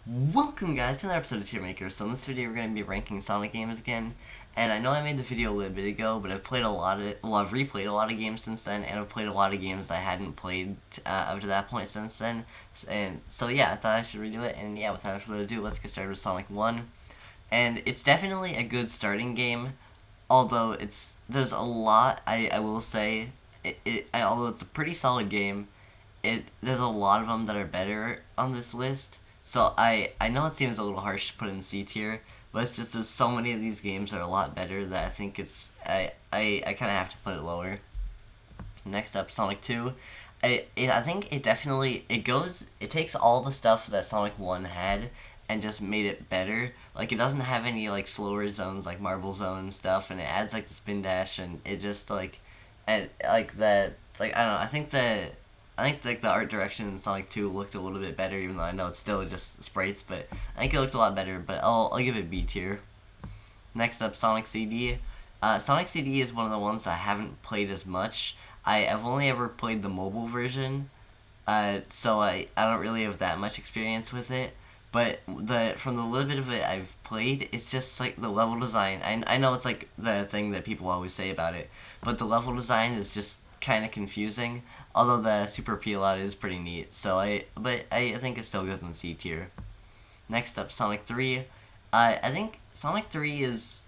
Welcome guys to another episode of Tier Maker. So in this video we're going to be ranking Sonic games again. And I know I made the video a little bit ago, but I've played I've replayed a lot of games since then, and I've played a lot of games I hadn't played up to that point since then. And so yeah, I thought I should redo it, and yeah, without further ado, let's get started with Sonic 1. And it's definitely a good starting game, although there's a lot, I will say, although it's a pretty solid game, there's a lot of them that are better on this list. So I know it seems a little harsh to put in C tier, but it's just there's so many of these games that are a lot better that I think I kind of have to put it lower. Next up, Sonic 2. I think it takes all the stuff that Sonic 1 had and just made it better. Like, it doesn't have any like slower zones like Marble Zone and stuff, and it adds like the spin dash, and it just and like the I don't know. I think like the art direction in Sonic 2 looked a little bit better, even though I know it's still just sprites, but I think it looked a lot better. But I'll give it B tier. Next up, Sonic CD. Sonic CD is one of the ones I haven't played as much. I've only ever played the mobile version, so I don't really have that much experience with it. But from the little bit of it I've played, it's just like the level design. I know it's like the thing that people always say about it, but the level design is just kind of confusing. Although the Super P-Lot is pretty neat, but I think it still goes in C tier. Next up, Sonic 3. I think Sonic 3 is,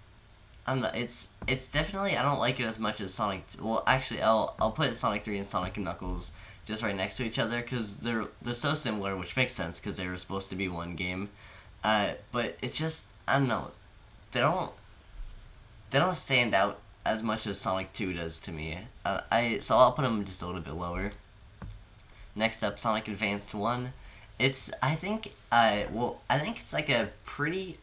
I don't know, it's definitely, I don't like it as much as Sonic. Well, actually, I'll put Sonic 3 and Sonic and Knuckles just right next to each other because they're so similar, which makes sense because they were supposed to be one game. But it's just, I don't know, they don't stand out as much as Sonic 2 does to me. So I'll put them just a little bit lower. Next up, Sonic Advanced 1. I think it's like a pretty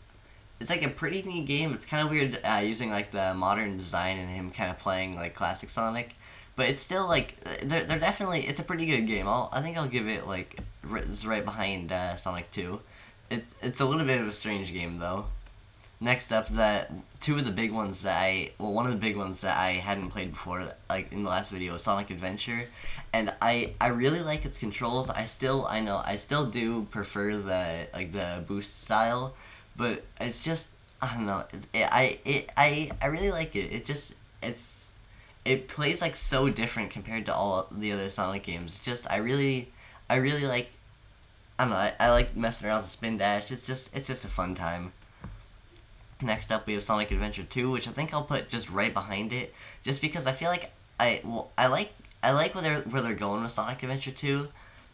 neat game. It's kind of weird using like the modern design and him kind of playing like classic Sonic, but it's still like they're definitely, it's a pretty good game. I think I'll give it like it's right behind Sonic 2. It's a little bit of a strange game though. Next up, one of the big ones that I hadn't played before, like in the last video, was Sonic Adventure, and I really like its controls. I still do prefer the boost style, but it's just, I don't know. I really like it. It plays like so different compared to all the other Sonic games. It's just I really like, I don't know. I like messing around with the spin dash. It's just a fun time. Next up, we have Sonic Adventure 2, which I think I'll put just right behind it, just because I feel like I like where they're going with Sonic Adventure 2,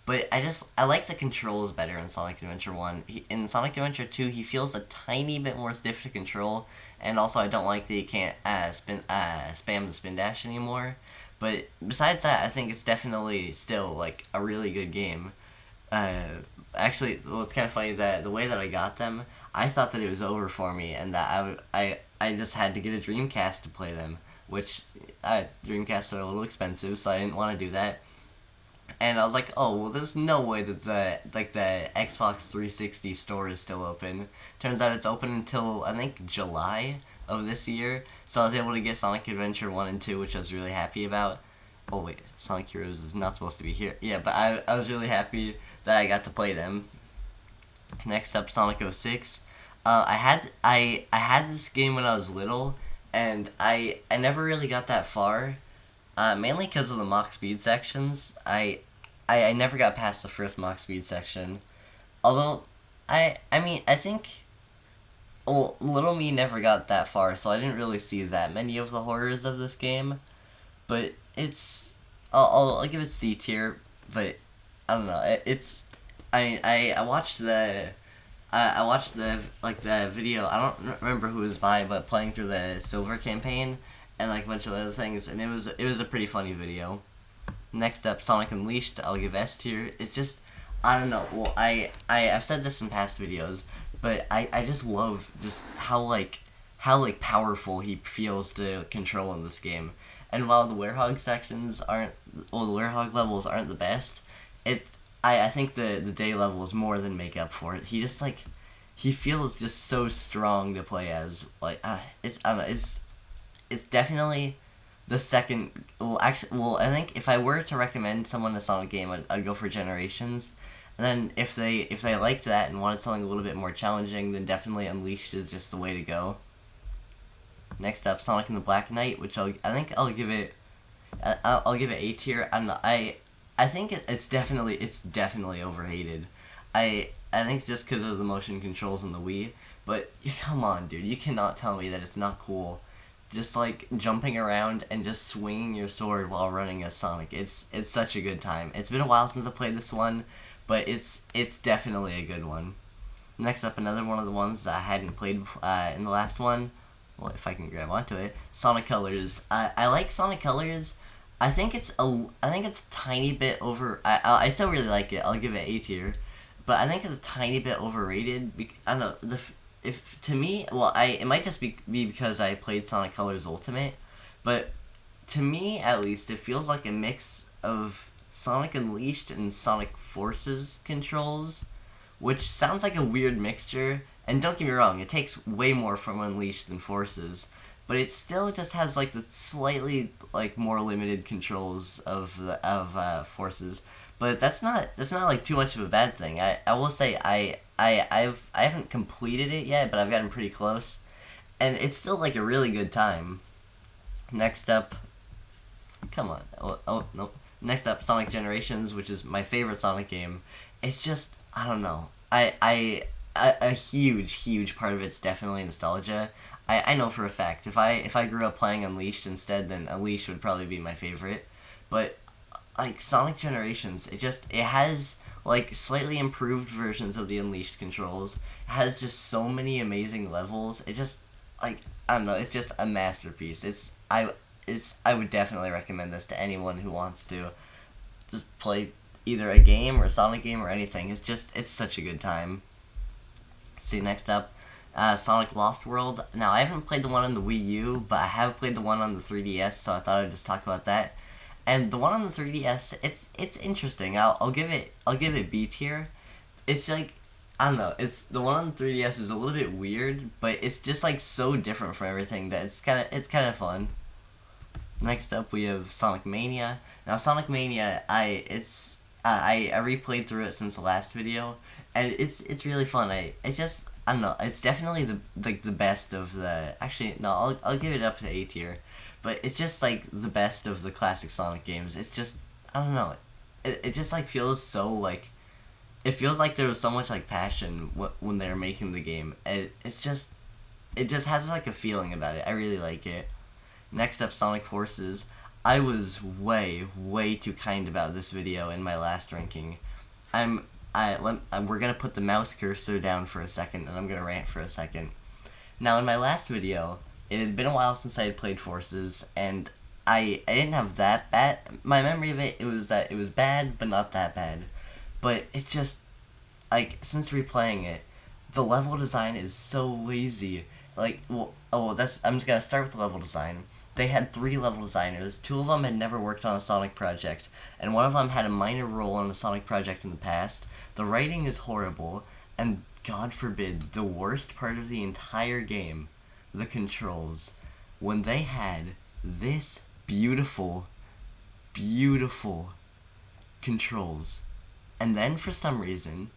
but I like the controls better in Sonic Adventure 1. In Sonic Adventure 2, he feels a tiny bit more stiff to control, and also I don't like that you can't spam the spin dash anymore. But besides that, I think it's definitely still like a really good game. Uh, Actually, well, it's kind of funny that the way that I got them, I thought that it was over for me, and that I just had to get a Dreamcast to play them, which Dreamcasts are a little expensive, so I didn't want to do that. And I was like, oh well, there's no way that the Xbox 360 store is still open. Turns out it's open until I think July of this year, so I was able to get Sonic Adventure 1 and 2, which I was really happy about. Oh wait, Sonic Heroes is not supposed to be here. Yeah, but I was really happy that I got to play them. Next up, Sonic 06. I had this game when I was little, and I never really got that far, mainly because of the Mach Speed sections. I never got past the first Mach Speed section. Although, I mean, I think, well, little me never got that far, so I didn't really see that many of the horrors of this game. But I'll give it C tier, but I don't know. I watched the video. I don't remember who it was by, but playing through the Silver campaign and like a bunch of other things, and it was a pretty funny video. Next up, Sonic Unleashed. I'll give S tier. It's just, I don't know. Well, I've said this in past videos, but I just love just how powerful he feels to control in this game. And while the the Werehog levels aren't the best, I think the day levels more than make up for it. He feels just so strong to play as. I don't know, it's definitely the second. Well, actually, I think if I were to recommend someone a Sonic game, I'd go for Generations. And then if they liked that and wanted something a little bit more challenging, then definitely Unleashed is just the way to go. Next up, Sonic and the Black Knight, which I think I'll give it I'll give it A tier. I think it's definitely overhated. I think just because of the motion controls in the Wii, but come on, dude, you cannot tell me that it's not cool. Just like jumping around and just swinging your sword while running as Sonic. It's such a good time. It's been a while since I played this one, but it's definitely a good one. Next up, another one of the ones that I hadn't played in the last one. Well, if I can grab onto it, Sonic Colors. I like Sonic Colors. I think it's a tiny bit over. I still really like it. I'll give it A tier, but I think it's a tiny bit overrated. I don't know if to me, well, it might just be because I played Sonic Colors Ultimate, but to me at least, it feels like a mix of Sonic Unleashed and Sonic Forces controls, which sounds like a weird mixture. And don't get me wrong, it takes way more from Unleashed than Forces, but it still just has like the slightly like more limited controls of Forces. But that's not like too much of a bad thing. I will say I haven't completed it yet, but I've gotten pretty close, and it's still like a really good time. Next up, come on, oh no. Next up, Sonic Generations, which is my favorite Sonic game. It's just I don't know. A huge part of it's definitely nostalgia. I know for a fact if I grew up playing Unleashed instead, then Unleashed would probably be my favorite. But like Sonic Generations, it has like slightly improved versions of the Unleashed controls. It has just so many amazing levels. It just like I don't know, it's just a masterpiece. I would definitely recommend this to anyone who wants to just play either a game or a Sonic game or anything. It's such a good time. See, next up, Sonic Lost World. Now, I haven't played the one on the Wii U, but I have played the one on the 3DS, so I thought I'd just talk about that. And the one on the 3DS, it's interesting. I'll give it B tier. It's like I don't know. It's the one on the 3DS is a little bit weird, but it's just like so different from everything that it's kind of fun. Next up, we have Sonic Mania. Now, Sonic Mania, I replayed through it since the last video, and it's really fun. I don't know. It's definitely the best of the. Actually, no, I'll give it up to A tier, but it's just like the best of the classic Sonic games. It's just I don't know. It just like feels so like. It feels like there was so much like passion when they were making the game. It just has like a feeling about it. I really like it. Next up, Sonic Forces. I was way too kind about this video in my last ranking. We're gonna put the mouse cursor down for a second, and I'm gonna rant for a second. Now, in my last video, it had been a while since I had played Forces, and I didn't have that bad. My memory of it was that it was bad, but not that bad. But it's just like since replaying it, the level design is so lazy. Like, I'm just gonna start with the level design. They had 3 level designers. 2 of them had never worked on a Sonic project, and 1 of them had a minor role on a Sonic project in the past. The writing is horrible, and God forbid, the worst part of the entire game, the controls. When they had this beautiful controls, and then for some reason,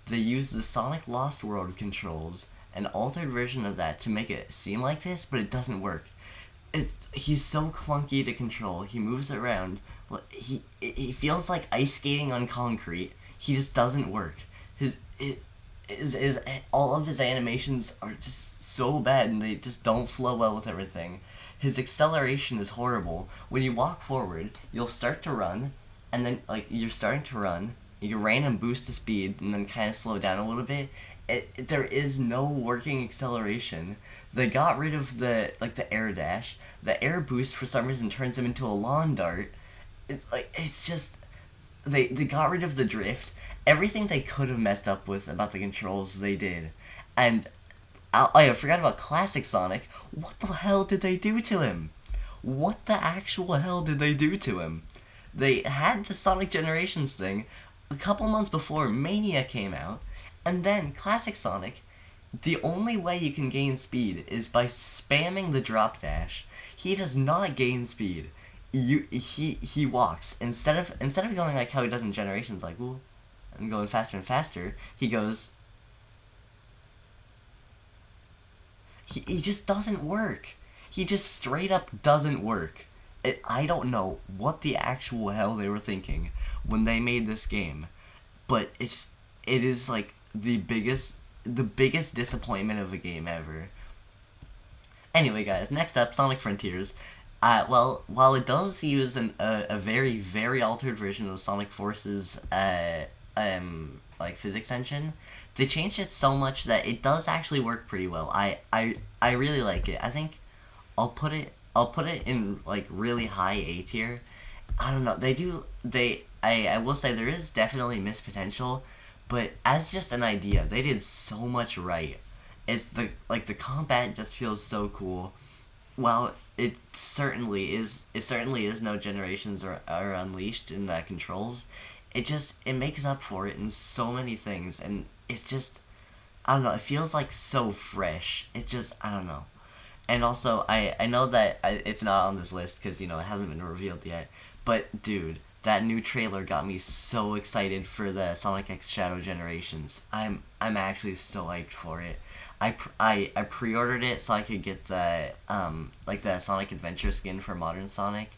they used the Sonic Lost World controls, an altered version of that, to make it seem like this, but it doesn't work. He's so clunky to control. He moves around. He feels like ice skating on concrete. He just doesn't work. All of his animations are just so bad, and they just don't flow well with everything. His acceleration is horrible. When you walk forward, you'll start to run, and then like you're starting to run. You random boost to speed, and then kind of slow down a little bit. There is no working acceleration. They got rid of the air dash. The air boost for some reason turns him into a lawn dart. It's just they got rid of the drift. Everything they could have messed up with about the controls they did. And I forgot about Classic Sonic. What the hell did they do to him? What the actual hell did they do to him? They had the Sonic Generations thing a couple months before Mania came out. And then, Classic Sonic, the only way you can gain speed is by spamming the drop dash. He does not gain speed. He walks. Instead of going like how he does in Generations, like, ooh, and going faster and faster, he goes, he just doesn't work. He just straight up doesn't work. I don't know what the actual hell they were thinking when they made this game, but it is like the biggest disappointment of a game ever. Anyway, guys, next up, Sonic Frontiers. Well, while it does use a very, very altered version of Sonic Force's like physics engine, they changed it so much that it does actually work pretty well. I really like it. I think I'll put it in like really high A tier. I don't know. I will say there is definitely missed potential, but as just an idea, they did so much right. The combat just feels so cool. While it certainly is no generations are unleashed in the controls, it makes up for it in so many things, and it's just, I don't know, it feels like so fresh. It just, I don't know. And also, I know that it's not on this list because, it hasn't been revealed yet. But, dude, that new trailer got me so excited for the Sonic X Shadow Generations. I'm actually so hyped for it. I pre-ordered it so I could get the Sonic Adventure skin for Modern Sonic.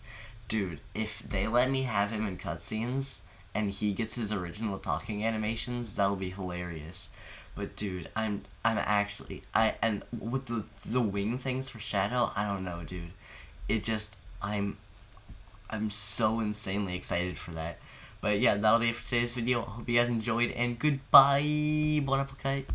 Dude, if they let me have him in cutscenes and he gets his original talking animations, that'll be hilarious. But dude, I'm actually and with the wing things for Shadow, I don't know, dude. It just I'm so insanely excited for that. But yeah, that'll be it for today's video. I hope you guys enjoyed, and goodbye. Bon appetit.